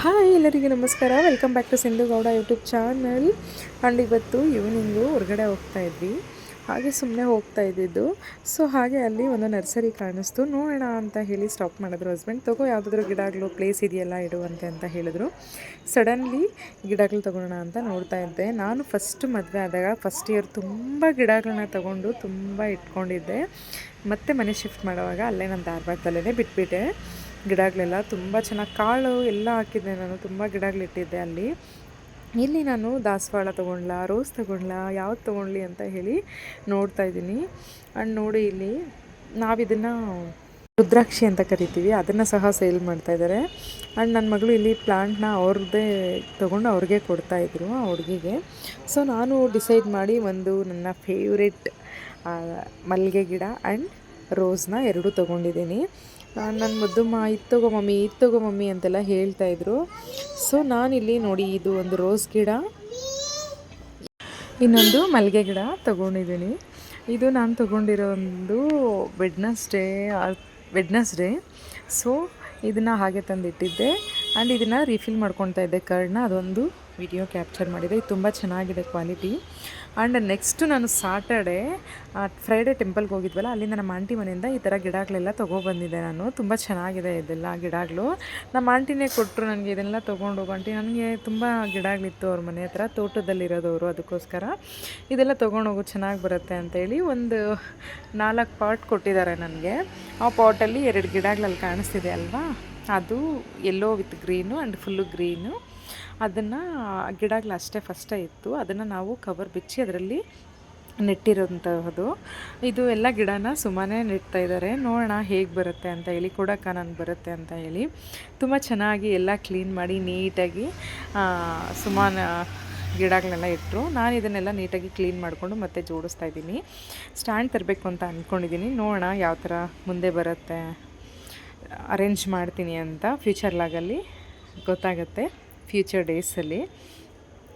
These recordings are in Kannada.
ಹಾಯ್ ಎಲ್ಲರಿಗೆ ನಮಸ್ಕಾರ. Welcome back to Sindhu Gowda YouTube channel. And ಇವತ್ತು ಈವ್ನಿಂಗು ಹೊರಗಡೆ ಹೋಗ್ತಾ ಇದ್ವಿ, ಹಾಗೆ ಸುಮ್ಮನೆ ಹೋಗ್ತಾ ಇದ್ದಿದ್ದು. ಸೊ ಹಾಗೆ ಅಲ್ಲಿ ಒಂದು ನರ್ಸರಿ ಕಾಣಿಸ್ತು, ನೋಡೋಣ ಅಂತ ಹೇಳಿ ಸ್ಟಾಪ್ ಮಾಡಿದ್ರು ಹಸ್ಬೆಂಡ್. ತಗೋ ಯಾವುದಾದ್ರೂ ಗಿಡಗಳು ಪ್ಲೇಸ್ ಇದೆಯಲ್ಲ ಇಡುವಂತೆ ಅಂತ ಹೇಳಿದ್ರು. ಸಡನ್ಲಿ ಗಿಡಗಳು ತೊಗೊಳೋಣ ಅಂತ ನೋಡ್ತಾ ಇದ್ದೆ. ನಾನು ಫಸ್ಟ್ ಮದುವೆ ಆದಾಗ ಫಸ್ಟ್ ಇಯರ್ ತುಂಬ ಗಿಡಗಳನ್ನ ತೊಗೊಂಡು ತುಂಬ ಇಟ್ಕೊಂಡಿದ್ದೆ. ಮತ್ತೆ ಮನೆ ಶಿಫ್ಟ್ ಮಾಡುವಾಗ ಅಲ್ಲೇ ನಾನು ಧಾರವಾಡದಲ್ಲೇ ಬಿಟ್ಬಿಟ್ಟೆ. ಗಿಡಗಳೆಲ್ಲ ತುಂಬ ಚೆನ್ನಾಗಿ ಕಾಳು ಎಲ್ಲ ಹಾಕಿದ್ದೆ, ನಾನು ತುಂಬ ಗಿಡಗಳಿಟ್ಟಿದ್ದೆ ಅಲ್ಲಿ. ಇಲ್ಲಿ ನಾನು ದಾಸವಾಳ ತೊಗೊಂಡ್ಲಾ, ರೋಸ್ ತೊಗೊಂಡ್ಲಾ, ಯಾವ್ದು ತೊಗೊಂಡ್ಲಿ ಅಂತ ಹೇಳಿ ನೋಡ್ತಾ ಇದ್ದೀನಿ. ಆ್ಯಂಡ್ ನೋಡಿ ಇಲ್ಲಿ ನಾವಿದನ್ನು ರುದ್ರಾಕ್ಷಿ ಅಂತ ಕರಿತೀವಿ, ಅದನ್ನು ಸಹ ಸೇಲ್ ಮಾಡ್ತಾಯಿದ್ದಾರೆ. ಆ್ಯಂಡ್ ನನ್ನ ಮಗಳು ಇಲ್ಲಿ ಪ್ಲಾಂಟ್ನ ಅವ್ರದ್ದೇ ತೊಗೊಂಡು ಅವ್ರಿಗೆ ಕೊಡ್ತಾಯಿದ್ರು, ಆ ಹುಡುಗಿಗೆ. ಸೊ ನಾನು ಡಿಸೈಡ್ ಮಾಡಿ ಒಂದು ನನ್ನ ಫೇವ್ರೆಟ್ ಮಲ್ಲಿಗೆ ಗಿಡ ಆ್ಯಂಡ್ ರೋಸ್ನ ಎರಡೂ ತೊಗೊಂಡಿದ್ದೀನಿ. ನನ್ನ ಮುದ್ದಮ್ಮ ಇದು ತಗೋ ಮಮ್ಮಿ ಅಂತೆಲ್ಲ ಹೇಳ್ತಾಯಿದ್ರು. ಸೊ ನಾನಿಲ್ಲಿ ನೋಡಿ, ಇದು ಒಂದು ರೋಸ್ ಗಿಡ, ಇನ್ನೊಂದು ಮಲ್ಲಿಗೆ ಗಿಡ ತೊಗೊಂಡಿದ್ದೀನಿ. ಇದು ನಾನು ತೊಗೊಂಡಿರೋ ಒಂದು ವೆಡ್ನಸ್ಡೇ. ಸೊ ಇದನ್ನು ಹಾಗೆ ತಂದಿಟ್ಟಿದ್ದೆ. ಆ್ಯಂಡ್ ಇದನ್ನು ರೀಫಿಲ್ ಮಾಡ್ಕೊತಾ ಇದ್ದೆ ಕರ್ಡ್ನ, ಅದೊಂದು ವಿಡಿಯೋ ಕ್ಯಾಪ್ಚರ್ ಮಾಡಿದೆ. ಇದು ತುಂಬ ಚೆನ್ನಾಗಿದೆ ಕ್ವಾಲಿಟಿ. ಆ್ಯಂಡ್ ನೆಕ್ಸ್ಟು ನಾನು ಫ್ರೈಡೇ ಟೆಂಪಲ್ಗೆ ಹೋಗಿದ್ವಲ್ಲ, ಅಲ್ಲಿಂದ ನಮ್ಮ ಆಂಟಿ ಮನೆಯಿಂದ ಈ ಥರ ಗಿಡಗಳೆಲ್ಲ ತೊಗೊಬಂದಿದ್ದೆ ನಾನು. ತುಂಬ ಚೆನ್ನಾಗಿದೆ ಇದೆಲ್ಲ ಗಿಡಗಳು. ನಮ್ಮ ಆಂಟಿನೇ ಕೊಟ್ಟರು ನನಗೆ, ಇದೆಲ್ಲ ತೊಗೊಂಡೋಗು ಆಂಟಿ. ನನಗೆ ತುಂಬ ಗಿಡಗಳಿತ್ತು ಅವ್ರ ಮನೆ ಹತ್ರ, ತೋಟದಲ್ಲಿರೋದವರು, ಅದಕ್ಕೋಸ್ಕರ ಇದೆಲ್ಲ ತೊಗೊಂಡೋಗು ಚೆನ್ನಾಗಿ ಬರುತ್ತೆ ಅಂತೇಳಿ ಒಂದು 4 ಪಾಟ್ ಕೊಟ್ಟಿದ್ದಾರೆ ನನಗೆ. ಆ ಪಾಟಲ್ಲಿ 2 ಗಿಡಗಳಲ್ಲಿ ಕಾಣಿಸ್ತಿದೆ ಅಲ್ವಾ, ಅದು yellow with green and full green. ಅದನ್ನು ಗಿಡಗಳು ಅಷ್ಟೇ ಫಸ್ಟೇ ಇತ್ತು, ಅದನ್ನು ನಾವು ಕವರ್ ಬಿಚ್ಚಿ ಅದರಲ್ಲಿ ನೆಟ್ಟಿರೋಂಥದ್ದು. ಇದು ಎಲ್ಲ ಗಿಡನ ಸುಮ್ಮನೆ ನೆಡ್ತಾ ಇದ್ದಾರೆ. ನೋಡೋಣ ಹೇಗೆ ಬರುತ್ತೆ ಅಂತ ಹೇಳಿ, ಕೊಡೋಕೆ ನಾನು ಬರುತ್ತೆ ಅಂತ ಹೇಳಿ ತುಂಬ ಚೆನ್ನಾಗಿ ಎಲ್ಲ ಕ್ಲೀನ್ ಮಾಡಿ ನೀಟಾಗಿ ಸುಮಾರು ಗಿಡಗಳನ್ನೆಲ್ಲ ಇಟ್ಟರು. ನಾನು ಇದನ್ನೆಲ್ಲ ನೀಟಾಗಿ ಕ್ಲೀನ್ ಮಾಡಿಕೊಂಡು ಮತ್ತೆ ಜೋಡಿಸ್ತಾ ಇದ್ದೀನಿ. ಸ್ಟ್ಯಾಂಡ್ ತರಬೇಕು ಅಂತ ಅಂದ್ಕೊಂಡಿದ್ದೀನಿ, ನೋಡೋಣ ಯಾವ ಥರ ಮುಂದೆ ಬರುತ್ತೆ, ಅರೇಂಜ್ ಮಾಡ್ತೀನಿ ಅಂತ ಫ್ಯೂಚರ್ ಲಾಗಲ್ಲಿ ಗೊತ್ತಾಗುತ್ತೆ, ಫ್ಯೂಚರ್ ಡೇಸಲ್ಲಿ.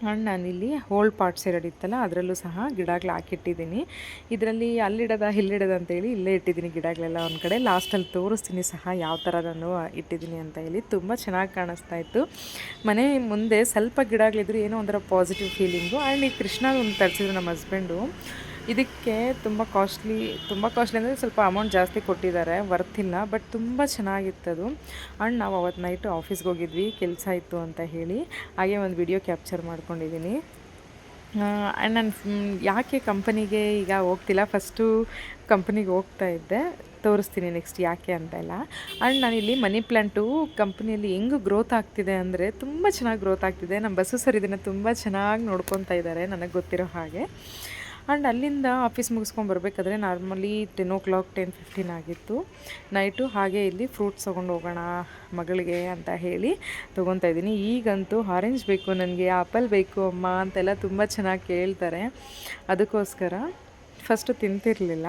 ಆ್ಯಂಡ್ ನಾನಿಲ್ಲಿ ಓಲ್ಡ್ ಪಾರ್ಟ್ಸ್ 2 ಇತ್ತಲ್ಲ, ಅದರಲ್ಲೂ ಸಹ ಗಿಡಗಳು ಹಾಕಿಟ್ಟಿದ್ದೀನಿ. ಇದರಲ್ಲಿ ಇಲ್ಲಿಡೋದು ಅಂತೇಳಿ ಇಲ್ಲೇ ಇಟ್ಟಿದ್ದೀನಿ ಗಿಡಗಳೆಲ್ಲ ಒಂದು ಕಡೆ. ಲಾಸ್ಟಲ್ಲಿ ತೋರಿಸ್ತೀನಿ ಸಹ ಯಾವ ಥರ ನಾನು ಇಟ್ಟಿದ್ದೀನಿ ಅಂತ ಹೇಳಿ. ತುಂಬ ಚೆನ್ನಾಗಿ ಕಾಣಿಸ್ತಾ ಇತ್ತು. ಮನೆ ಮುಂದೆ ಸ್ವಲ್ಪ ಗಿಡಗಳಿದ್ರು ಏನೋ ಒಂಥರ ಪಾಸಿಟಿವ್ ಫೀಲಿಂಗು. ಆ್ಯಂಡ್ ಈ ಕೃಷ್ಣ ಒಂದು ತರಿಸಿದ್ರು ನಮ್ಮ ಹಸ್ಬೆಂಡು. ಇದಕ್ಕೆ ತುಂಬ ಕಾಸ್ಟ್ಲಿ ಅಂದರೆ ಸ್ವಲ್ಪ ಅಮೌಂಟ್ ಜಾಸ್ತಿ ಕೊಟ್ಟಿದ್ದಾರೆ, ವರ್ತಿಲ್ಲ, ಬಟ್ ತುಂಬ ಚೆನ್ನಾಗಿತ್ತದು. ಆ್ಯಂಡ್ ನಾವು ಅವತ್ತು ನೈಟು ಆಫೀಸ್ಗೆ ಹೋಗಿದ್ವಿ, ಕೆಲಸ ಇತ್ತು ಅಂತ ಹೇಳಿ, ಹಾಗೆ ಒಂದು ವಿಡಿಯೋ ಕ್ಯಾಪ್ಚರ್ ಮಾಡ್ಕೊಂಡಿದ್ದೀನಿ. ಆ್ಯಂಡ್ ನಾನು ಯಾಕೆ ಕಂಪನಿಗೆ ಈಗ ಹೋಗ್ತಿಲ್ಲ, ಫಸ್ಟು ಕಂಪನಿಗೆ ಹೋಗ್ತಾ ಇದ್ದೆ, ತೋರಿಸ್ತೀನಿ ನೆಕ್ಸ್ಟ್ ಯಾಕೆ ಅಂತ ಎಲ್ಲ. ಆ್ಯಂಡ್ ನಾನಿಲ್ಲಿ ಮನಿ ಪ್ಲ್ಯಾಂಟು ಕಂಪ್ನಿಯಲ್ಲಿ ಹೆಂಗೆ ಗ್ರೋತ್ ಆಗ್ತಿದೆ ಅಂದರೆ ತುಂಬ ಚೆನ್ನಾಗಿ ಗ್ರೋತ್ ಆಗ್ತಿದೆ. ನಮ್ಮ ಬಸ್ಸು ಸರ್ ಇದನ್ನು ತುಂಬ ಚೆನ್ನಾಗಿ ನೋಡ್ಕೊತಾ ಇದ್ದಾರೆ, ನನಗೆ ಗೊತ್ತಿರೋ ಹಾಗೆ. ಆ್ಯಂಡ್ ಅಲ್ಲಿಂದ ಆಫೀಸ್ ಮುಗಿಸ್ಕೊಂಬರ್ಬೇಕಾದ್ರೆ ನಾರ್ಮಲಿ 10 o'clock 10:15 ಆಗಿತ್ತು ನೈಟು. ಹಾಗೆ ಇಲ್ಲಿ ಫ್ರೂಟ್ಸ್ ತೊಗೊಂಡು ಹೋಗೋಣ ಮಗಳಿಗೆ ಅಂತ ಹೇಳಿ ತೊಗೊತಾ ಇದ್ದೀನಿ. ಈಗಂತೂ ಆರೆಂಜ್ ಬೇಕು ನನಗೆ, ಆ್ಯಪಲ್ ಬೇಕು ಅಮ್ಮ ಅಂತೆಲ್ಲ ತುಂಬ ಚೆನ್ನಾಗಿ ಕೇಳ್ತಾರೆ. ಅದಕ್ಕೋಸ್ಕರ ಫಸ್ಟು ತಿಂತಿರಲಿಲ್ಲ,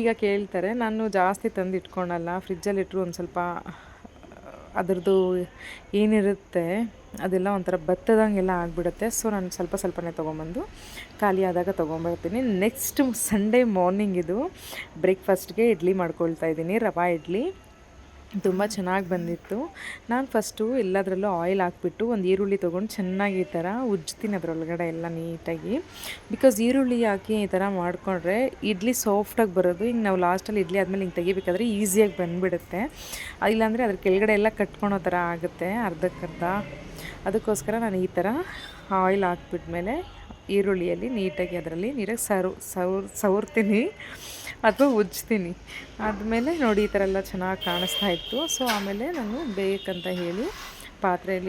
ಈಗ ಕೇಳ್ತಾರೆ. ನಾನು ಜಾಸ್ತಿ ತಂದು ಇಟ್ಕೊಳಲ್ಲ, ಫ್ರಿಜ್ಜಲ್ಲಿಟ್ಟರು ಒಂದು ಸ್ವಲ್ಪ ಅದರದ್ದು ಏನಿರುತ್ತೆ ಅದೆಲ್ಲ ಒಂಥರ ಭತ್ತದಂಗೆಲ್ಲ ಆಗಿಬಿಡುತ್ತೆ. ಸೊ ನಾನು ಸ್ವಲ್ಪನೇ ತೊಗೊಂಬಂದು ಖಾಲಿ ಆದಾಗ ತೊಗೊಂಬರ್ತೀನಿ. ನೆಕ್ಸ್ಟ್ ಸಂಡೇ ಮಾರ್ನಿಂಗ್ ಇದು ಬ್ರೇಕ್ಫಾಸ್ಟ್ಗೆ ಇಡ್ಲಿ ಮಾಡ್ಕೊಳ್ತಾ ಇದ್ದೀನಿ, ರವಾ ಇಡ್ಲಿ. ತುಂಬ ಚೆನ್ನಾಗಿ ಬಂದಿತ್ತು. ನಾನು ಫಸ್ಟು ಎಲ್ಲದರಲ್ಲೂ ಆಯಿಲ್ ಹಾಕ್ಬಿಟ್ಟು ಒಂದು ಈರುಳ್ಳಿ ತೊಗೊಂಡು ಚೆನ್ನಾಗಿ ಈ ಥರ ಉಜ್ತೀನಿ ಅದರೊಳಗಡೆ ಎಲ್ಲ ನೀಟಾಗಿ. ಬಿಕಾಸ್ ಈರುಳ್ಳಿ ಹಾಕಿ ಈ ಥರ ಮಾಡಿಕೊಂಡ್ರೆ ಇಡ್ಲಿ ಸಾಫ್ಟಾಗಿ ಬರೋದು. ಹಿಂಗೆ ನಾವು ಲಾಸ್ಟಲ್ಲಿ ಇಡ್ಲಿ ಆದಮೇಲೆ ಹಿಂಗೆ ತೆಗಿಬೇಕಾದ್ರೆ ಈಸಿಯಾಗಿ ಬಂದುಬಿಡುತ್ತೆ. ಇಲ್ಲಾಂದರೆ ಅದ್ರ ಕೆಳಗಡೆ ಎಲ್ಲ ಕಟ್ಕೊಳೋ ಥರ ಆಗುತ್ತೆ ಅರ್ಧಕ್ಕರ್ಧ. ಅದಕ್ಕೋಸ್ಕರ ನಾನು ಈ ಥರ ಆಯಿಲ್ ಹಾಕ್ಬಿಟ್ಮೇಲೆ ಈರುಳ್ಳಿಯಲ್ಲಿ ನೀಟಾಗಿ ಅದರಲ್ಲಿ ನೀರಾಗಿ ಸವರ್ತೀನಿ ಅಥವಾ ಉಜ್ತೀನಿ. ಆದಮೇಲೆ ನೋಡಿ ಈ ಥರ ಎಲ್ಲ ಚೆನ್ನಾಗಿ ಕಾಣಿಸ್ತಾ ಇತ್ತು. ಸೊ ಆಮೇಲೆ ನಾನು ಬೇಕಂತ ಹೇಳಿ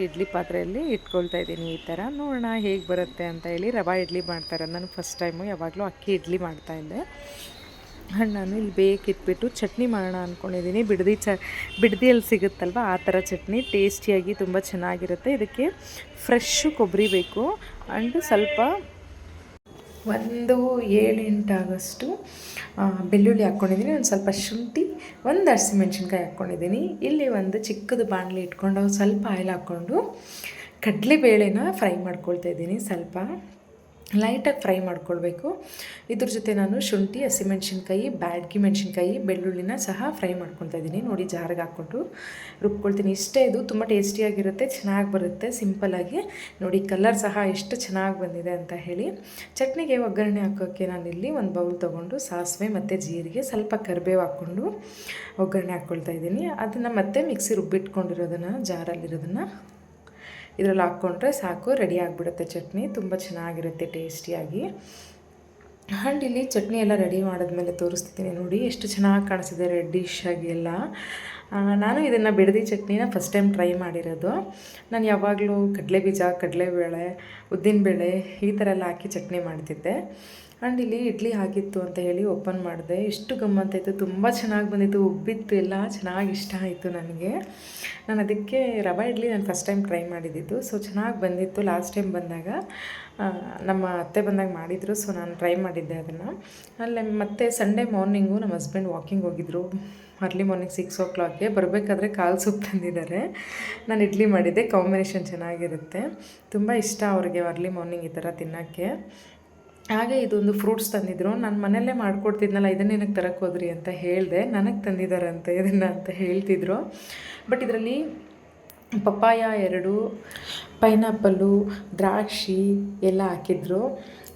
ಇಡ್ಲಿ ಪಾತ್ರೆಯಲ್ಲಿ ಇಟ್ಕೊಳ್ತಾ ಇದ್ದೀನಿ. ಈ ಥರ ನೋಡೋಣ ಹೇಗೆ ಬರುತ್ತೆ ಅಂತ ಹೇಳಿ. ರವಾ ಇಡ್ಲಿ ಮಾಡ್ತಾರೆ, ನಾನು ಫಸ್ಟ್ ಟೈಮು, ಯಾವಾಗಲೂ ಅಕ್ಕಿ ಇಡ್ಲಿ ಮಾಡ್ತಾಯಿದ್ದೆ. ಆ್ಯಂಡ್ ನಾನು ಇಲ್ಲಿ ಬೇಕಿಟ್ಬಿಟ್ಟು ಚಟ್ನಿ ಮಾಡೋಣ ಅಂದ್ಕೊಂಡಿದ್ದೀನಿ. ಬಿಡದಿಯಲ್ಲಿ ಸಿಗುತ್ತಲ್ವ ಆ ಥರ ಚಟ್ನಿ, ಟೇಸ್ಟಿಯಾಗಿ ತುಂಬ ಚೆನ್ನಾಗಿರುತ್ತೆ. ಇದಕ್ಕೆ ಫ್ರೆಶ್ಶು ಕೊಬ್ಬರಿ ಬೇಕು ಆ್ಯಂಡ್ ಸ್ವಲ್ಪ ಒಂದು 7-8 ಆಗೋಷ್ಟು ಬೆಳ್ಳುಳ್ಳಿ ಹಾಕ್ಕೊಂಡಿದ್ದೀನಿ. ಒಂದು ಸ್ವಲ್ಪ ಶುಂಠಿ, ಒಂದು ಹಸಿಮೆಣ್ಸಿನ್ಕಾಯಿ ಹಾಕ್ಕೊಂಡಿದ್ದೀನಿ. ಇಲ್ಲಿ ಒಂದು ಚಿಕ್ಕದು ಬಾಣಲಿ ಇಟ್ಕೊಂಡು ಸ್ವಲ್ಪ ಆಯಿಲ್ ಹಾಕ್ಕೊಂಡು ಕಡಲೆಬೇಳೆನ ಫ್ರೈ ಮಾಡ್ಕೊಳ್ತಾ ಇದ್ದೀನಿ ಸ್ವಲ್ಪ. ಲೈಟಾಗಿ ಫ್ರೈ ಮಾಡ್ಕೊಳ್ಬೇಕು. ಇದ್ರ ಜೊತೆ ನಾನು ಶುಂಠಿ, ಹಸಿಮೆಣ್ಸಿನ್ಕಾಯಿ, ಬ್ಯಾಡಗಿ ಮೆಣಸಿನ್ಕಾಯಿ, ಬೆಳ್ಳುಳ್ಳಿನ ಸಹ ಫ್ರೈ ಮಾಡ್ಕೊಳ್ತಾ ಇದ್ದೀನಿ. ನೋಡಿ ಜಾರಿಗೆ ಹಾಕ್ಕೊಂಡು ರುಬ್ಕೊಳ್ತೀನಿ. ಇಷ್ಟೇ, ಇದು ತುಂಬ ಟೇಸ್ಟಿಯಾಗಿರುತ್ತೆ, ಚೆನ್ನಾಗಿ ಬರುತ್ತೆ ಸಿಂಪಲ್ಲಾಗಿ. ನೋಡಿ ಕಲರ್ ಸಹ ಎಷ್ಟು ಚೆನ್ನಾಗಿ ಬಂದಿದೆ ಅಂತ ಹೇಳಿ. ಚಟ್ನಿಗೆ ಒಗ್ಗರಣೆ ಹಾಕೋಕ್ಕೆ ನಾನಿಲ್ಲಿ ಒಂದು ಬೌಲ್ ತೊಗೊಂಡು ಸಾಸಿವೆ ಮತ್ತು ಜೀರಿಗೆ, ಸ್ವಲ್ಪ ಕರಿಬೇವು ಹಾಕ್ಕೊಂಡು ಒಗ್ಗರಣೆ ಹಾಕ್ಕೊಳ್ತಾ ಇದ್ದೀನಿ. ಅದನ್ನು ಮತ್ತೆ ಮಿಕ್ಸಿ ರುಬ್ಬಿಟ್ಕೊಂಡಿರೋದನ್ನು, ಜಾರಲ್ಲಿರೋದನ್ನು ಇದರಲ್ಲಿ ಹಾಕ್ಕೊಂಡ್ರೆ ಸಾಕು, ರೆಡಿ ಆಗಿಬಿಡುತ್ತೆ ಚಟ್ನಿ. ತುಂಬ ಚೆನ್ನಾಗಿರುತ್ತೆ ಟೇಸ್ಟಿಯಾಗಿ. ಆ್ಯಂಡ್ ಇಲ್ಲಿ ಚಟ್ನಿ ಎಲ್ಲ ರೆಡಿ ಮಾಡಿದ್ಮೇಲೆ ತೋರಿಸ್ತಿದ್ದೀನಿ ನೋಡಿ, ಎಷ್ಟು ಚೆನ್ನಾಗಿ ಕಾಣಿಸ್ತಿದೆ ರೆಡ್ಡಿಶ್ ಆಗಿ ಎಲ್ಲ. ನಾನು ಇದನ್ನು ಬಿಡದಿ ಚಟ್ನಿನ ಫಸ್ಟ್ ಟೈಮ್ ಟ್ರೈ ಮಾಡಿರೋದು. ನಾನು ಯಾವಾಗಲೂ ಕಡಲೆಬೀಜ, ಕಡಲೆಬೇಳೆ, ಉದ್ದಿನಬೇಳೆ ಈ ಥರ ಎಲ್ಲ ಹಾಕಿ ಚಟ್ನಿ ಮಾಡ್ತಿದ್ದೆ. ಆ್ಯಂಡ್ ಇಲ್ಲಿ ಇಡ್ಲಿ ಆಗಿತ್ತು ಅಂತ ಹೇಳಿ ಓಪನ್ ಮಾಡಿದೆ. ಎಷ್ಟು ಗಮ್ಮಂತಾಯಿತು, ತುಂಬ ಚೆನ್ನಾಗಿ ಬಂದಿತ್ತು, ಉಬ್ಬಿತ್ತು ಎಲ್ಲ ಚೆನ್ನಾಗಿ ಇಷ್ಟ ಆಯಿತು ನನಗೆ. ನಾನು ಅದಕ್ಕೆ ರವೆ ಇಡ್ಲಿ ನಾನು ಫಸ್ಟ್ ಟೈಮ್ ಟ್ರೈ ಮಾಡಿದ್ದಿದ್ದು. ಸೊ ಚೆನ್ನಾಗಿ ಬಂದಿತ್ತು. ಲಾಸ್ಟ್ ಟೈಮ್ ಬಂದಾಗ ನಮ್ಮ ಅತ್ತೆ ಬಂದಾಗ ಮಾಡಿದರು, ಸೊ ನಾನು ಟ್ರೈ ಮಾಡಿದ್ದೆ ಅದನ್ನು. ಅಲ್ಲೇ ಮತ್ತು ಸಂಡೇ ಮಾರ್ನಿಂಗು ನಮ್ಮ ಹಸ್ಬೆಂಡ್ ವಾಕಿಂಗ್ ಹೋಗಿದ್ದರು. ಅರ್ಲಿ ಮಾರ್ನಿಂಗ್ 6 o'clockಗೆ ಬರಬೇಕಾದ್ರೆ ಕಾಲು ಸೂಪ್ ತಂದಿದ್ದಾರೆ. ನಾನು ಇಡ್ಲಿ ಮಾಡಿದ್ದೆ, ಕಾಂಬಿನೇಷನ್ ಚೆನ್ನಾಗಿರುತ್ತೆ, ತುಂಬ ಇಷ್ಟ ಅವ್ರಿಗೆ ಅರ್ಲಿ ಮಾರ್ನಿಂಗ್ ಈ ಥರ ತಿನ್ನೋಕ್ಕೆ. ಹಾಗೆ ಇದೊಂದು ಫ್ರೂಟ್ಸ್ ತಂದಿದ್ರು. ನಾನು ಮನೆಯಲ್ಲೇ ಮಾಡ್ಕೊಡ್ತಿದ್ನಲ್ಲ, ಇದನ್ನೇನಕ್ಕೆ ತರಕ್ಕೆ ಹೋದ್ರಿ ಅಂತ ಹೇಳಿದೆ. ನನಗೆ ತಂದಿದ್ದಾರಂತೆ ಇದನ್ನು ಅಂತ ಹೇಳ್ತಿದ್ರು. ಬಟ್ ಇದರಲ್ಲಿ ಪಪ್ಪಾಯ 2, ಪೈನಾಪಲ್ಲು, ದ್ರಾಕ್ಷಿ ಎಲ್ಲ ಹಾಕಿದ್ರು.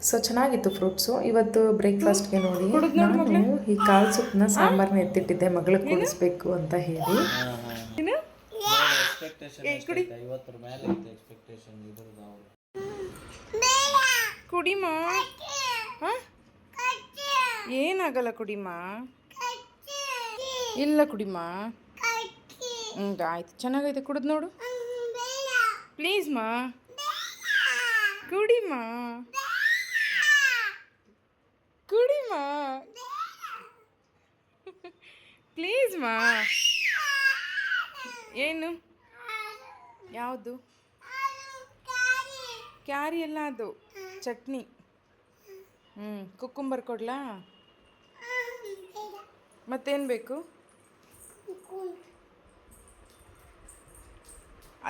ಸೊ ಚೆನ್ನಾಗಿತ್ತು ಫ್ರೂಟ್ಸು. ಇವತ್ತು ಬ್ರೇಕ್ಫಾಸ್ಟ್ಗೆ ನೋಡಿ ನಾನು ಈ ಕಾಲು ಸೂಪ್ನ ಸಾಂಬಾರನ್ನ ಎತ್ತಿಟ್ಟಿದ್ದೆ ಮಗಳಿಗೆ ಕುಡಿಸ್ಬೇಕು ಅಂತ ಹೇಳಿ. ಕುಡಿಮಾ, ಏನಾಗಲ್ಲ ಕುಡಿಮಾ, ಇಲ್ಲ ಕುಡಿಮಾ. ಆಯ್ತು, ಚೆನ್ನಾಗೈತೆ, ಕುಡಿದು ನೋಡು ಪ್ಲೀಸ್ ಮಾ, ಕುಡಿಮಾ, ಕುಡಿಮಾ ಪ್ಲೀಸ್ ಮಾ. ಏನು, ಯಾವುದು? ಕ್ಯಾರಿ ಎಲ್ಲ ಅದು ಚಟ್ನಿ. ಕುಕ್ಕುಂಬರ್ ಕೊಡ್ಲಾ? ಮತ್ತೇನು ಬೇಕು?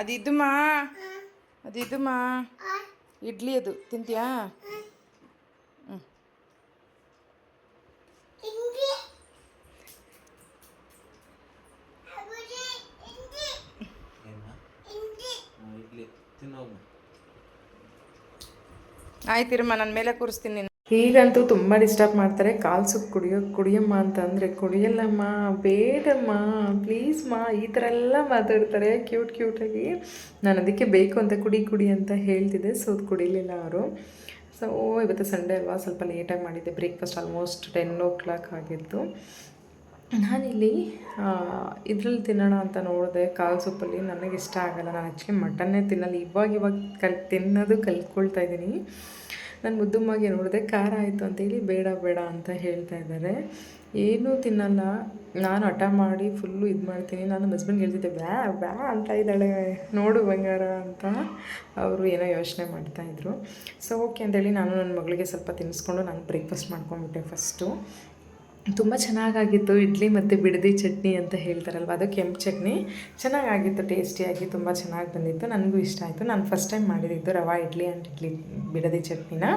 ಅದಿದ್ದುಮಾ, ಅದಿದ್ದುಮಾ, ಇಡ್ಲಿ ಅದು ತಿಂತೀಯಾ? ಆಯ್ತಿರಮ್ಮ, ನನ್ನ ಮೇಲೆ ಕೂರಿಸ್ತೀನಿ. ಈಗಂತೂ ತುಂಬ ಡಿಸ್ಟರ್ಬ್ ಮಾಡ್ತಾರೆ. ಕಾಲು ಸೂಪ್ ಕುಡಿಯಮ್ಮ ಅಂತ ಅಂದರೆ ಕುಡಿಯಲ್ಲಮ್ಮ, ಬೇಡಮ್ಮ, ಪ್ಲೀಸ್ಮಾ, ಈ ಥರ ಎಲ್ಲ ಮಾತಾಡ್ತಾರೆ ಕ್ಯೂಟಾಗಿ. ನಾನು ಅದಕ್ಕೆ ಬೇಕು ಅಂತ ಕುಡಿ ಅಂತ ಹೇಳ್ತಿದ್ದೆ. ಸೊ ಅದು ಕುಡಿಲಿಲ್ಲ ಅವರು. ಸೊ ಇವತ್ತು ಸಂಡೇ ಅಲ್ವಾ, ಸ್ವಲ್ಪ ಲೇಟಾಗಿ ಮಾಡಿದ್ದೆ ಬ್ರೇಕ್ಫಾಸ್ಟ್. ಆಲ್ಮೋಸ್ಟ್ 10 o'clock ಆಗಿತ್ತು. ನಾನಿಲ್ಲಿ ಇದ್ರಲ್ಲಿ ತಿನ್ನೋಣ ಅಂತ ನೋಡಿದೆ ಕಾಲು ಸೂಪಲ್ಲಿ. ನನಗೆ ಇಷ್ಟ ಆಗೋಲ್ಲ, ನಾನು ಆ್ಯಕ್ಚುಲಿ ಮಟನ್ನೇ ತಿನ್ನಲ್ಲ. ಇವಾಗ ತಿನ್ನೋದು ಕಲ್ತ್ಕೊಳ್ತಾ ಇದ್ದೀನಿ. ನಾನು ಮುದ್ದುಮ್ಮಗೆ ನೋಡಿದೆ, ಖಾರ ಆಯಿತು ಅಂತೇಳಿ ಬೇಡ ಅಂತ ಹೇಳ್ತಾ ಇದ್ದಾರೆ. ಏನೂ ತಿನ್ನಲ್ಲ. ನಾನು ಹಠ ಮಾಡಿ ಫುಲ್ಲು ಇದು ಮಾಡ್ತೀನಿ. ನಾನು ನಮ್ಮ ಹಸ್ಬೆಂಡ್ಗೆ ಹೇಳ್ತಿದ್ದೆ, ವ್ಯಾ ಅಂತ ಇದ್ದಾಳೆ ನೋಡು ಬಂಗಾರ ಅಂತ. ಅವರು ಏನೋ ಯೋಚನೆ ಮಾಡ್ತಾಯಿದ್ರು. ಸೊ ಓಕೆ ಅಂತೇಳಿ ನಾನು ನನ್ನ ಮಗಳಿಗೆ ಸ್ವಲ್ಪ ತಿನ್ನಿಸ್ಕೊಂಡು ನಾನು ಬ್ರೇಕ್ಫಾಸ್ಟ್ ಮಾಡ್ಕೊಂಡ್ಬಿಟ್ಟೆ ಫಸ್ಟು. ತುಂಬ ಚೆನ್ನಾಗಾಗಿತ್ತು. ಇಡ್ಲಿ ಮತ್ತು ಬಿಡದಿ ಚಟ್ನಿ ಅಂತ ಹೇಳ್ತಾರಲ್ವ, ಅದು ಕೆಂಪು ಚಟ್ನಿ ಚೆನ್ನಾಗಾಗಿತ್ತು, ಟೇಸ್ಟಿಯಾಗಿ ತುಂಬ ಚೆನ್ನಾಗಿ ಬಂದಿತ್ತು. ನನಗೂ ಇಷ್ಟ ಆಯಿತು. ನಾನು ಫಸ್ಟ್ ಟೈಮ್ ಮಾಡಿದ್ದು ರವಾ ಇಡ್ಲಿ ಆ್ಯಂಡ್ ಇಡ್ಲಿ ಬಿಡದಿ ಚಟ್ನಿನ.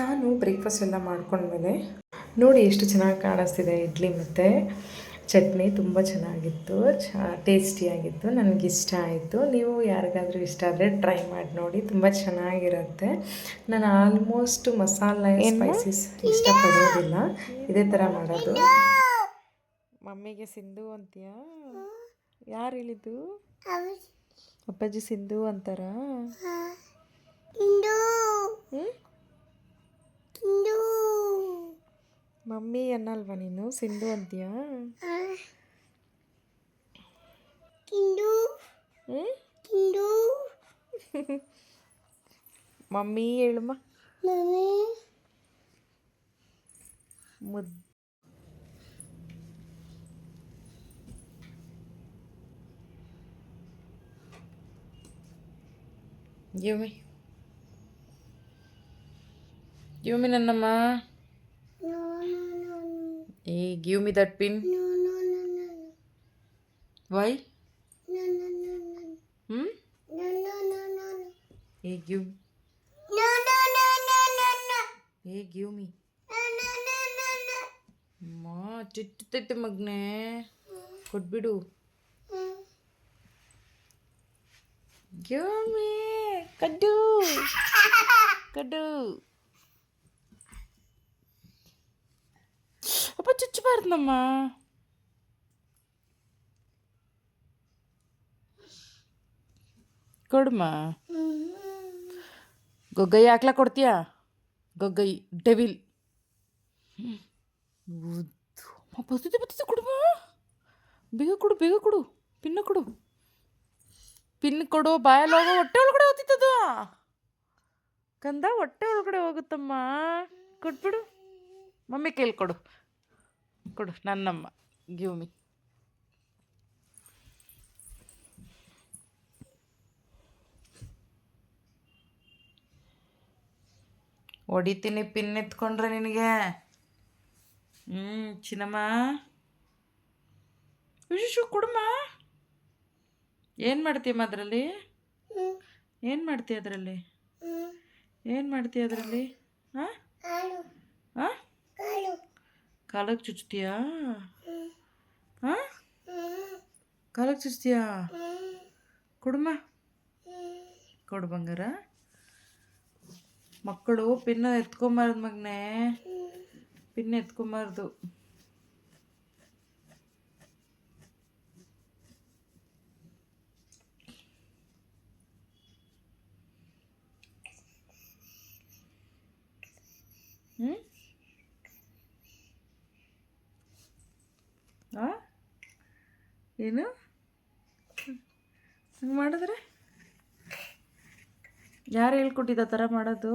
ನಾನು ಬ್ರೇಕ್ಫಾಸ್ಟ್ ಎಲ್ಲ ಮಾಡ್ಕೊಂಡ್ಮೇಲೆ ನೋಡಿ ಎಷ್ಟು ಚೆನ್ನಾಗಿ ಕಾಣಿಸ್ತಿದೆ ಇಡ್ಲಿ ಮತ್ತು ಚಟ್ನಿ. ತುಂಬ ಚೆನ್ನಾಗಿತ್ತು, ಟೇಸ್ಟಿಯಾಗಿತ್ತು, ನನಗಿಷ್ಟ ಆಯಿತು. ನೀವು ಯಾರಿಗಾದರೂ ಇಷ್ಟ ಆದರೆ ಟ್ರೈ ಮಾಡಿ ನೋಡಿ, ತುಂಬ ಚೆನ್ನಾಗಿರುತ್ತೆ. ನಾನು ಆಲ್ಮೋಸ್ಟ್ ಮಸಾಲೆ ಸ್ಪೈಸಸ್ ಇಷ್ಟಪಡೋದಿಲ್ಲ, ಇದೇ ಥರ ಮಾಡೋದು. ಮಮ್ಮಿಗೆ ಸಿಂಧು ಅಂತೀಯಾ? ಯಾರು ಹೇಳಿದ್ದು? ಅಪ್ಪಾಜಿ ಸಿಂಧು ಅಂತಾರ? ಮಮ್ಮಿ ಅನ್ನಲ್ವಾ ನೀನು? ಸಿಂಧು ಅಂತೀಯಾ? ಮಮ್ಮಿ ಹೇಳಮ್ಮ. ಮುದ್ದು give me nannamma. Hey, give me that pin. Why? Hey, give. Give me. ಅಮ್ಮ ಚಿಟ್ಟತೈತೆ ಮಗ್ನೆ, ಕೊಟ್ಬಿಡು. Give me. ಕಡ್ಡು ಕಡ್ಡು. ಅಪ್ಪ ಚುಚ್ಚಬಾರ್ದಮ್ಮ. ಕೊಡಮ್ಮ. ಗೊಗ್ಗೈ ಹಾಕ್ಲಾ ಕೊಡ್ತೀಯಾ? ಗೊಗ್ಗೈ ಡೆವಿಲ್. ಬರ್ತೈತೆ ಬರ್ತೈತೆ, ಕೊಡುವ. ಬೇಗ ಕೊಡು, ಬೇಗ ಕೊಡು. ಪಿನ್ನ ಕೊಡು, ಪಿನ್ ಕೊಡು. ಬಾಯಲ್ಲಿ ಹೋಗೋ, ಹೊಟ್ಟೆ ಒಳಗಡೆ ಹೋಗ್ತಿತ್ತದು ಕಂದ, ಹೊಟ್ಟೆ ಒಳಗಡೆ ಹೋಗುತ್ತಮ್ಮ. ಕೊಟ್ಬಿಡು. ಮಮ್ಮಿ ಕೈಲಿ ಕೊಡು, ಕೊಡು. ನನ್ನಮ್ಮ, ಗಿವ್ ಮಿ. ಹೊಡಿತೀನಿ ಪಿನ್ ಎತ್ಕೊಂಡ್ರೆ ನಿನಗೆ. ಚಿನ್ನಮ್ಮ. ವಿಶೇಷ ಕೊಡಮ್ಮ. ಏನು ಮಾಡ್ತೀಯಮ್ಮ ಅದರಲ್ಲಿ? ಏನು ಮಾಡ್ತೀಯ ಅದರಲ್ಲಿ? ಏನು ಮಾಡ್ತೀಯ ಅದರಲ್ಲಿ? ಹಾಂ ಹಾಂ, ಕಾಲಕ್ಕೆ ಚುಚ್ತೀಯಾ? ಹಾಂ, ಕಾಲಕ್ಕೆ ಚುಚ್ತೀಯಾ? ಕೊಡಮ್ಮ, ಕೊಡು ಬಂಗಾರ. ಮಕ್ಕಳು ಪಿನ್ನ ಎತ್ಕೊಂಬಾರ್ದು ಮಗನೇ, ಪಿನ್ ಎತ್ಕೊಂಬಾರ್ದು. ಏನು ಹಂಗೆ ಮಾಡಿದ್ರೆ? ಯಾರು ಹೇಳ್ಕೊಟ್ಟಿದ್ದ ಆ ಥರ ಮಾಡೋದು?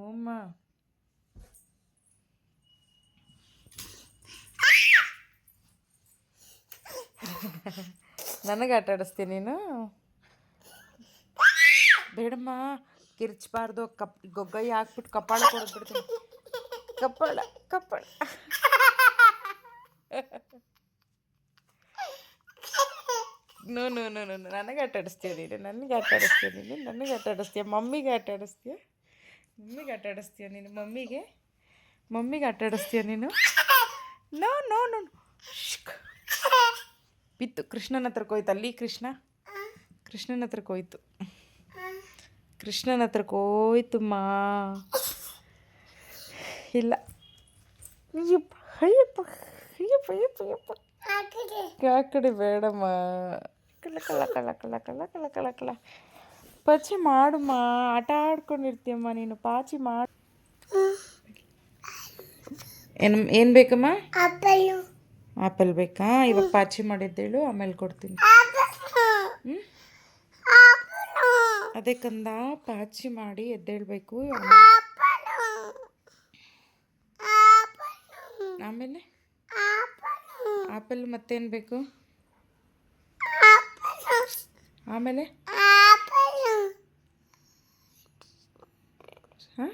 ಓಮ್ಮ, ನನಗೆ ಆಟ ಆಡಿಸ್ತೀಯ ನೀನು? ಬೇಡಮ್ಮ, ಕಿರ್ಚಬಾರ್ದು. ಗೊಗ್ಗೈ ಹಾಕ್ಬಿಟ್ಟು ಕಪಾಳ ಕೊಡ್ಬಿಡ್ತೀನಿ. ಕಪಾಳ ಕಪಾಳ. ನೋ ನೋ ನೋ ನೋ, ನನಗೆ ಆಟ ಆಡಿಸ್ತೀಯ ನೀನು, ನನಗೆ ಆಟ ಆಡಿಸ್ತೀಯ ನೀನು, ನನಗೆ ಆಟ ಆಡಿಸ್ತೀಯ. ಮಮ್ಮಿಗೆ ಆಟ ಆಡಿಸ್ತೀಯ, ಮಮ್ಮಿಗೆ ಆಟ ಆಡಿಸ್ತೀಯ ನೀನು. ಮಮ್ಮಿಗೆ ಆಟ ಆಡಿಸ್ತೀಯ ನೀನು. No no no. ಬಿತ್ತು. ಕೃಷ್ಣನ ಹತ್ರಕ್ಕೆ ಹೋಯ್ತು. ಅಲ್ಲಿ ಕೃಷ್ಣನ ಹತ್ರಕ್ಕೆ ಹೋಯ್ತು. ಕೃಷ್ಣನ ಹತ್ರಕ್ಕೆ ಹೋಯ್ತುಮ್ಮ. ಇಲ್ಲ, ಅಯ್ಯಪ್ಪ ಅಯ್ಯಪ್ಪ ಅಯ್ಯಪ್ಪ ಅಯ್ಯಪ್ಪ ಅಯ್ಯಪ್ಪ. ಆ ಕಡೆ ಬೇಡಮ್ಮ. ಕಳ್ಳ ಕಳ್ಳ ಕಳ್ಳ ಕಳ್ಳ ಕಳ್ಳ ಕಳ್ಳ ಕಳ್ಳ ಕಳ್ಳ. ಪಾಚಿ ಮಾಡುಮ್ಮ. ಆಟ ಆಡ್ಕೊಂಡಿರ್ತೀಯಮ್ಮ ನೀನು. ಪಾಚಿ ಮಾಡು. ಏನು ಬೇಕಮ್ಮ? ಆಪಲ್ ಬೇಕಾ? ಇವಾಗ ಪಾಚಿ ಮಾಡಿದ್ದೇಳು, ಆಮೇಲೆ ಕೊಡ್ತೀನಿ. ಅದೇ ಕಂದ, ಪಾಚಿ ಮಾಡಿ ಎದ್ದೇಳಬೇಕು. ಆಮೇಲೆ ಆಪಲ್ ಮತ್ತೇನು ಬೇಕು? ಆಮೇಲೆ ಹಾಂ,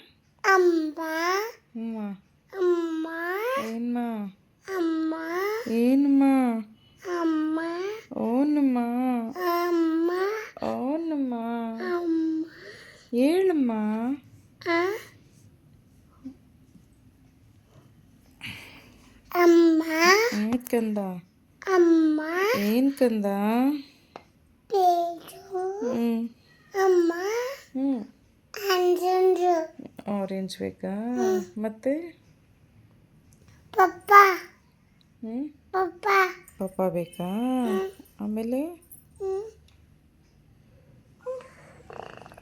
ಏನಮ್ಮ? ಓನಮ್ಮ, ಓನಮ್ಮ, ಹೇಳಮ್ಮ. ಕಂದ, ಏನು ಕಂದ? ಆರೆಂಜ್ ಬೇಕಾ? ಮತ್ತೆ ಪಪ್ಪ ಬೇಕಾ? ಆಮೇಲೆ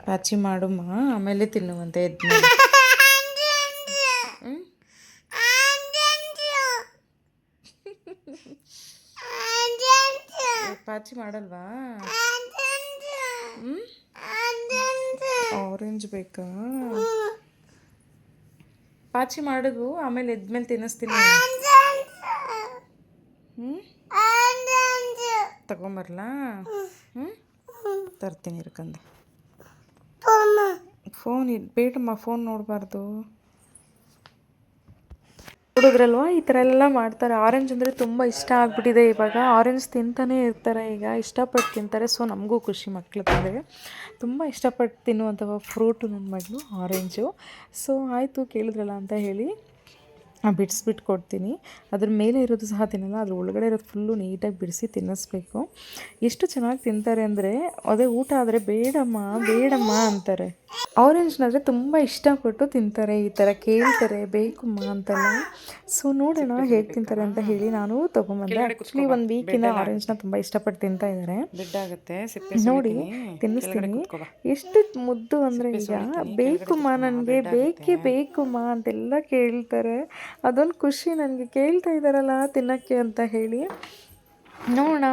ಪಾಚಿ ಮಾಡುಮ್ಮ, ಆಮೇಲೆ ತಿನ್ನುವಂತೆ ಎದ್ಮೇಲೆ. ಪಾಚಿ ಮಾಡಲ್ವಾ? ಆರೆಂಜ್ ಬೇಕಾ? ಪಾಚಿ ಮಾಡೋದು ಆಮೇಲೆ ಎದ್ಮೇಲೆ ತಿನ್ನಿಸ್ತೀನಿ. ತಗೊಂಬರ್ಲಾ? ತರ್ತೀನಿ ಇರ್ಕಂದ. ಫೋನ್ ಬೇಡಮ್ಮ, ಫೋನ್ ನೋಡಬಾರ್ದು. ನೋಡಿದ್ರಲ್ವ ಈ ಥರ ಎಲ್ಲ ಮಾಡ್ತಾರೆ. ಆರೆಂಜ್ ಅಂದರೆ ತುಂಬ ಇಷ್ಟ ಆಗಿಬಿಟ್ಟಿದೆ ಇವಾಗ. ಆರೆಂಜ್ ತಿಂತಾನೇ ಇರ್ತಾರೆ ಈಗ, ಇಷ್ಟಪಟ್ಟು ತಿಂತಾರೆ. ಸೊ ನಮಗೂ ಖುಷಿ ಮಕ್ಳು ತಂದರೆ ತುಂಬ ಇಷ್ಟಪಟ್ಟು ತಿನ್ನುವಂಥ ಫ್ರೂಟು ನನ್ನ ಮಗಳು ಆರೆಂಜು. ಸೊ ಆಯಿತು ಕೇಳಿದ್ರಲ್ಲ ಅಂತ ಹೇಳಿ ಬಿಡಿಸ್ಬಿಟ್ಟು ಕೊಡ್ತೀನಿ. ಅದ್ರ ಮೇಲೆ ಇರೋದು ಸಹ ತಿನ್ನಲ್ಲ, ಅದ್ರ ಒಳಗಡೆ ಇರೋದು ಫುಲ್ಲು ನೀಟಾಗಿ ಬಿಡಿಸಿ ತಿನ್ನಿಸ್ಬೇಕು. ಎಷ್ಟು ಚೆನ್ನಾಗಿ ತಿಂತಾರೆ ಅಂದರೆ ಅದೇ ಊಟ ಆದರೆ ಬೇಡಮ್ಮ ಬೇಡಮ್ಮ ಅಂತಾರೆ. ಆರೆಂಜ್ನಾದರೆ ತುಂಬ ಇಷ್ಟಪಟ್ಟು ತಿಂತಾರೆ, ಈ ಥರ ಕೇಳ್ತಾರೆ ಬೇಕಮ್ಮ ಅಂತೆಲ್ಲ. ಸೊ ನೋಡೋಣ ಹೇಗೆ ತಿಂತಾರೆ ಅಂತ ಹೇಳಿ ನಾನು ತೊಗೊಂಬಂದೆ. ಆ್ಯಕ್ಚುಲಿ ಒಂದು ವೀಕಿಂದ ಆರೆಂಜ್ನ ತುಂಬ ಇಷ್ಟಪಟ್ಟು ತಿಂತಾ ಇದ್ದಾರೆ. ನೋಡಿ ತಿನ್ನಿಸ್ತೀನಿ. ಎಷ್ಟು ಮುದ್ದು ಅಂದರೆ ಈಗ ಬೇಕಮ್ಮ ನನಗೆ ಬೇಕೇ ಬೇಕಮ್ಮ ಅಂತೆಲ್ಲ ಕೇಳ್ತಾರೆ. ಅದೊಂದು ಖುಷಿ ನನಗೆ, ಕೇಳ್ತಾ ಇದ್ದಾರಲ್ಲ ತಿನ್ನೋಕ್ಕೆ ಅಂತ ಹೇಳಿ. ನೋಡೋಣ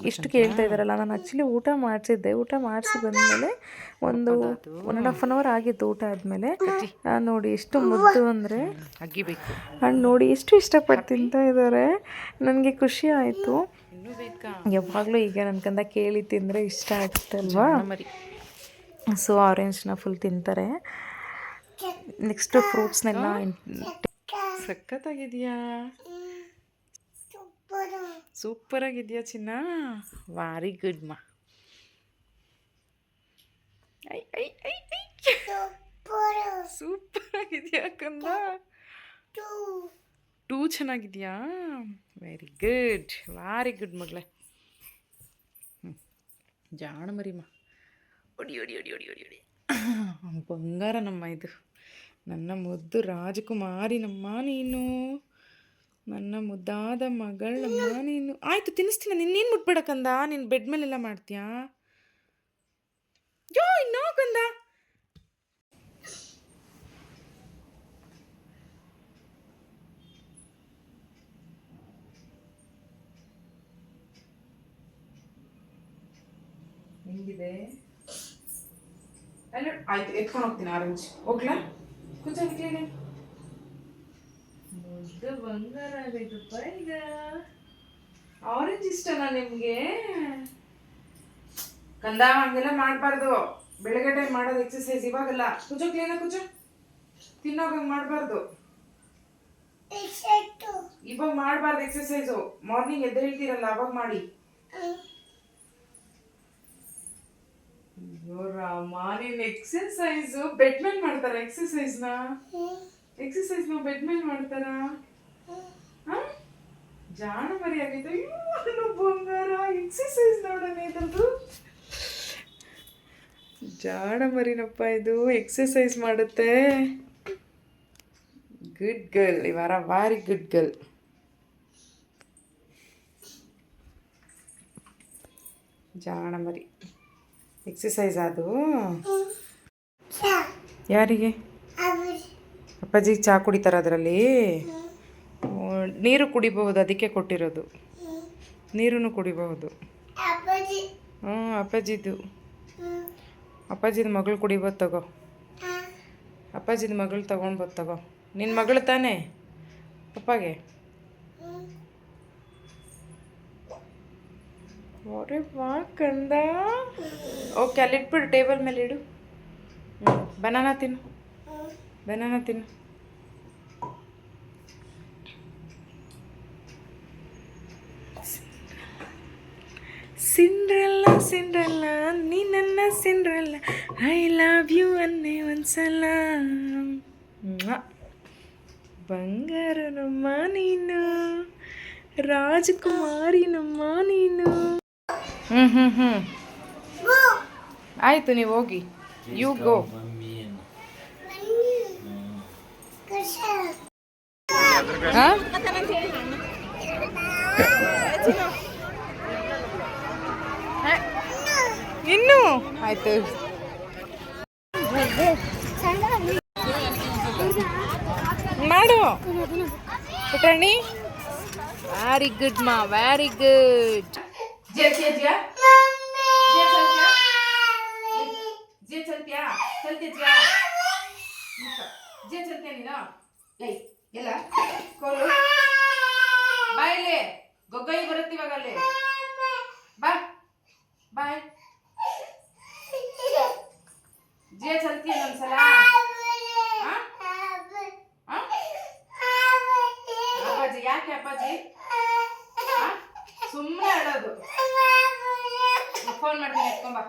ಎಷ್ಟು ಕೇಳ್ತಾ ಇದ್ದಾರಲ್ಲ. ನಾನು ಆ್ಯಕ್ಚುಲಿ ಊಟ ಮಾಡಿಸಿದ್ದೆ. ಊಟ ಮಾಡಿಸಿ ಬಂದಮೇಲೆ ಒಂದು 1.5 hour ಆಗಿತ್ತು ಊಟ ಆದಮೇಲೆ. ನೋಡಿ ಎಷ್ಟು ಮುದ್ದು ಅಂದರೆ ಆ್ಯಂಡ್ ನೋಡಿ ಎಷ್ಟು ಇಷ್ಟಪಟ್ಟು ತಿಂತಾ ಇದ್ದಾರೆ. ನನಗೆ ಖುಷಿ ಆಯಿತು. ಯಾವಾಗಲೂ ಈಗ ನನ್ಕಂದ ಕೇಳಿ ತಿಂದರೆ ಇಷ್ಟ ಆಗುತ್ತೆ ಅಲ್ವಾ. ಸೊ ಆರೆಂಜ್ನ ಫುಲ್ ತಿಂತಾರೆ. ನೆಕ್ಸ್ಟು ಫ್ರೂಟ್ಸ್ನೆಲ್ಲ ಸಖತ್ತಾಗಿದೆಯಾ, ಸೂಪರಾಗಿದೆಯಾ ಚಿನ್ನ, ವೆರಿ ಗುಡ್ ಮಾ. ಐ ಐ ಐ ಐ ಸೂಪರಾಗಿದೆಯಾ ಕಂದ, 2 ಚೆನ್ನಾಗಿದೆಯಾ, ವೆರಿ ಗುಡ್ ಮಗಳೇ. ಜಾಣ ಮರಿಮ್ಮ, ಒಡಿ ಒಡಿ ಒಡಿ ಒಡಿ ಒಡಿ ಒಡಿ ಬಂಗಾರ ನಮ್ಮ ಇದು, ನನ್ನ ಮುದ್ದು ರಾಜಕುಮಾರಿ ನಮ್ಮ ನೀನು, ನನ್ನ ಮುದ್ದಾದ ಮಗಳಮ್ಮ ನೀನು. ಆಯಿತು ತಿನ್ನಿಸ್ತೀನ, ನಿನ್ನೇನು ಮುಟ್ಬೇಡ ಕಂದ, ನೀನು ಬೆಡ್ ಮೇಲೆಲ್ಲ ಮಾಡ್ತೀಯಾ. ಯೋ ಇನ್ನೋ ಕಂದ. ಹೆಂಗಿದೆ ಅಲ್ಲ. ಆಯ್ತು ಎತ್ಕೊಂಡು ಹೋಗ್ತೀನಿ ಆರೆಂಜ್. ಹೋಗ್ಲಾ ಕುಂಚ ಮುದ್ದು ಬಂಗಾರ ಆಗೈತಪ್ಪ ಈಗ. ಆರೆಂಜ್ ಇಷ್ಟನಾ ನಿಮಗೆ ಕಂದ? ಹಂಗೆಲ್ಲ ಮಾಡಬಾರ್ದು. ಬೆಳಗ್ಗೆ ಟೈಮ್ ಮಾಡೋದು ಎಕ್ಸಸೈಸ್, ಇವಾಗಲ್ಲ. ಕುಜೋ ಕ್ಲೀನ ಕುಜೋ, ತಿನ್ನೋಗ ಮಾಡಬಾರ್ದು. ಇವಾಗ ಮಾಡಬಾರ್ದು ಎಕ್ಸಸೈಸು. ಮಾರ್ನಿಂಗ್ ಎದ್ದೇಳ್ತೀರಲ್ಲ ಅವಾಗ ಮಾಡಿ. ರಾಮ, ನೀನ್ ಎಕ್ಸಸೈಸು ಬೆಡ್ ಮೇಲೆ ಮಾಡ್ತಾರ? ಎಕ್ಸಸೈಸ್ನ ಬೆಡ್ ಮೇಲೆ ಮಾಡ್ತಾರಾ? ಜಾಣ ಮರಿ ಆಗಿದ್ದು ಬಂಗಾರ. ಎಕ್ಸಸೈಸ್ ನೋಡೋಣ ಇದ್ರದ್ದು. ಜಾಣ ಮರಿನಪ್ಪ ಇದು, ಎಕ್ಸಸೈಸ್ ಮಾಡುತ್ತೆ. Good girl, you are a very good girl. ಜಾಣ ಮರಿ. ಎಕ್ಸಸೈಸ್ ಅದು ಯಾರಿಗೆ? ಅಪ್ಪಾಜಿ ಚಹಾ ಕುಡಿತಾರ ಅದರಲ್ಲಿ? ನೀರು ಕುಡಿಬಹುದು, ಅದಕ್ಕೆ ಕೊಟ್ಟಿರೋದು. ನೀರನ್ನು ಕುಡಿಬಹುದು. ಅಪ್ಪಾಜಿದು ಮಗಳು ಕುಡಿಬೋದು ತಗೋ. ಅಪ್ಪಾಜಿದ ಮಗಳು ತೊಗೊಳ್ಬೋದು ತಗೋ. ನಿನ್ನ ಮಗಳು ತಾನೇ ಅಪ್ಪಗೆ? ಅರೆ ವಾ ಕಂದ. ಓಕೆ, ಅಲ್ಲಿಟ್ಬಿಡು, ಟೇಬಲ್ ಮೇಲೆ ಇಡು. ಬನಾನಾ ತಿನ್ನು. ಸಿಂಡ್ರೆಲ್ಲ ನೀ ನನ್ನ ಸಿಂಡ್ರೆಲ್ಲ, ಐ ಲವ್ ಯು ಅನ್ನೇ ಒಂದ್ಸಲ. ಬಂಗಾರ ನಮ್ಮ ನೀನು, ರಾಜಕುಮಾರಿ ನಮ್ಮ ನೀನು. ಆಯಿತು, ನೀವು ಹೋಗಿ. You go. ಇನ್ನು ಆಯ್ತು. ಮಾಡು ಪುಟಾಣಿ. ವೆರಿ ಗುಡ್ ಮಾ, ವೆರಿ ಗುಡ್. ಚಲ್ತಿಯಾ ನೀನು? ಎಲ್ಲ ಕೋಲು ಬಾಯಲ್ಲಿ ಗೊಗ್ಗೈ ಬರುತ್ತೆ ಇವಾಗ. ಅಲ್ಲಿ ಬಾಯ್ ಜೇ ಚಲ್ತಿಯ ಒಂದ್ಸಲ. ಯಾಕೆ ಅಪ್ಪಾಜಿ ಸುಮ್ಮನೆ ಹೇಳೋದು. ಫೋನ್ ಮಾಡ್ತೀನಿ ಎತ್ಕೊಂಬ.